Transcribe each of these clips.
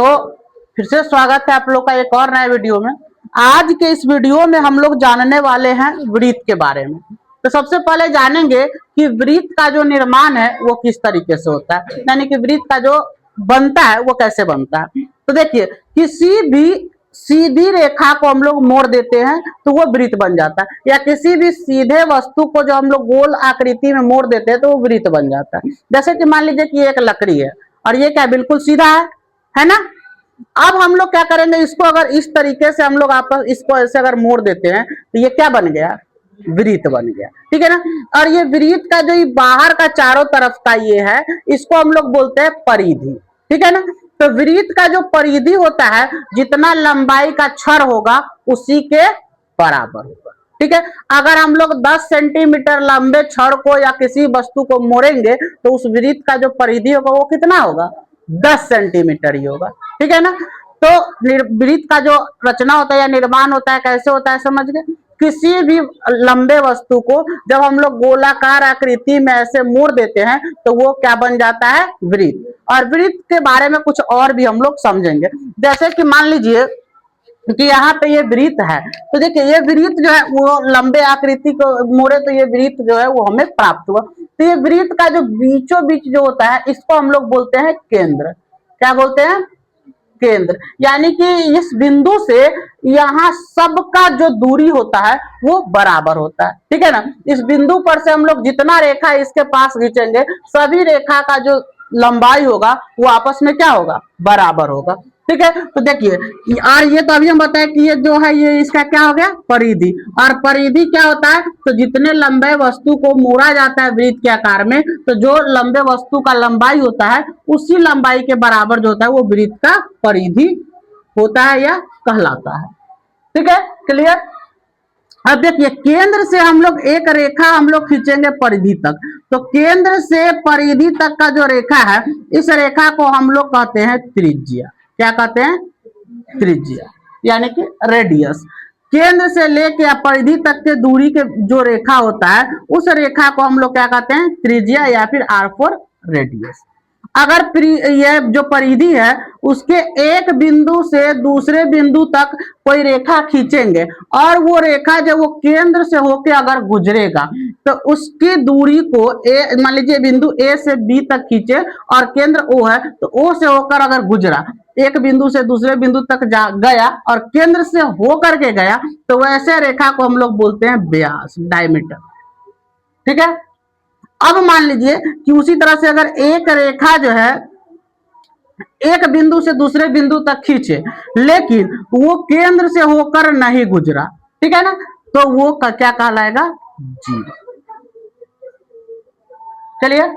तो फिर से स्वागत है आप लोग का एक और नए वीडियो में। आज के इस वीडियो में हम लोग जानने वाले हैं वृत्त के बारे में। तो सबसे पहले जानेंगे कि वृत्त का जो निर्माण है वो किस तरीके से होता है, यानी कि वृत्त का जो बनता है वो कैसे बनता है। तो देखिए, किसी भी सीधी रेखा को हम लोग मोड़ देते हैं तो वो वृत्त बन जाता है, या किसी भी सीधे वस्तु को जो हम लोग गोल आकृति में मोड़ देते हैं तो वो वृत्त बन जाता है। जैसे कि मान लीजिए कि एक लकड़ी है और ये क्या बिल्कुल सीधा है ना। अब हम लोग क्या करेंगे, इसको अगर इस तरीके से हम लोग आपस इसको ऐसे अगर मोड़ देते हैं तो ये क्या बन गया, वृत्त बन गया, ठीक है ना। और ये वृत्त का जो बाहर का चारों तरफ का ये है, इसको हम लोग बोलते हैं परिधि, ठीक है ना। तो वृत्त का जो परिधि होता है, जितना लंबाई का छड़ होगा उसी के बराबर होगा, ठीक है। अगर हम लोग 10 सेंटीमीटर लंबे छड़ को या किसी वस्तु को मोड़ेंगे तो उस वृत्त का जो परिधि होगा वो कितना होगा, 10 सेंटीमीटर ही होगा, ठीक है ना। तो वृत्त का जो रचना होता है या निर्माण होता है कैसे होता है, समझ गए। किसी भी लंबे वस्तु को जब हम लोग गोलाकार आकृति में ऐसे मोड़ देते हैं तो वो क्या बन जाता है, वृत्त। और वृत्त के बारे में कुछ और भी हम लोग समझेंगे। जैसे कि मान लीजिए कि यहाँ पे ये वृत्त है, तो देखिए ये वृत्त जो है वो लंबे आकृति को मोड़े तो ये वृत्त जो है वो हमें प्राप्त हुआ। तो ये वृत्त का जो बीचों बीच जो होता है इसको हम लोग बोलते हैं केंद्र। क्या बोलते हैं, केंद्र। यानी कि इस बिंदु से यहाँ सबका जो दूरी होता है वो बराबर होता है, ठीक है ना। इस बिंदु पर से हम लोग जितना रेखा इसके पास खींचेंगे सभी रेखा का जो लंबाई होगा वो आपस में क्या होगा, बराबर होगा, ठीक है। तो देखिए, और ये तो अभी हम बताए कि ये जो है ये इसका क्या हो गया, परिधि। और परिधि क्या होता है, तो जितने लंबे वस्तु को मोड़ा जाता है वृत्त के आकार में, तो जो लंबे वस्तु का लंबाई होता है उसी लंबाई के बराबर जो होता है वो वृत्त का परिधि होता है या कहलाता है, ठीक है, क्लियर। अब देखिए, केंद्र से हम लोग एक रेखा हम लोग खींचेंगे परिधि तक। तो केंद्र से परिधि तक का जो रेखा है इस रेखा को हम लोग कहते हैं त्रिज्या। क्या कहते हैं, त्रिज्या, यानी कि रेडियस। केंद्र से लेके परिधि तक के दूरी के जो रेखा होता है उस रेखा को हम लोग क्या कहते हैं, त्रिज्या या फिर आर फॉर रेडियस। अगर यह जो परिधि है उसके एक बिंदु से दूसरे बिंदु तक कोई रेखा खींचेंगे और वो रेखा जब वो केंद्र से होके अगर गुजरेगा तो उसकी दूरी को मान लीजिए बिंदु ए से बी तक खींचे और केंद्र ओ है, तो ओ से होकर अगर गुजरा, एक बिंदु से दूसरे बिंदु तक गया और केंद्र से होकर के गया, तो वैसे रेखा को हम लोग बोलते हैं व्यास, डायमीटर, ठीक है। अब मान लीजिए कि उसी तरह से अगर एक रेखा जो है एक बिंदु से दूसरे बिंदु तक खींचे लेकिन वो केंद्र से होकर नहीं गुजरा, ठीक है ना, तो वो क्या कहलाएगा, जीरो। चलिए,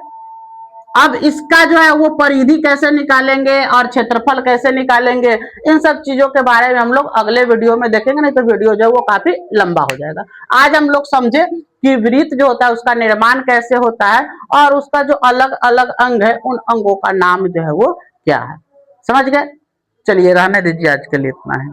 अब इसका जो है वो परिधि कैसे निकालेंगे और क्षेत्रफल कैसे निकालेंगे, इन सब चीजों के बारे में हम लोग अगले वीडियो में देखेंगे, नहीं तो वीडियो जो है वो काफी लंबा हो जाएगा। आज हम लोग समझे कि वृत्त जो होता है उसका निर्माण कैसे होता है और उसका जो अलग अलग अंग है उन अंगों का नाम जो है वो क्या है, समझ गए। चलिए, रहने दीजिए, आज के लिए इतना है।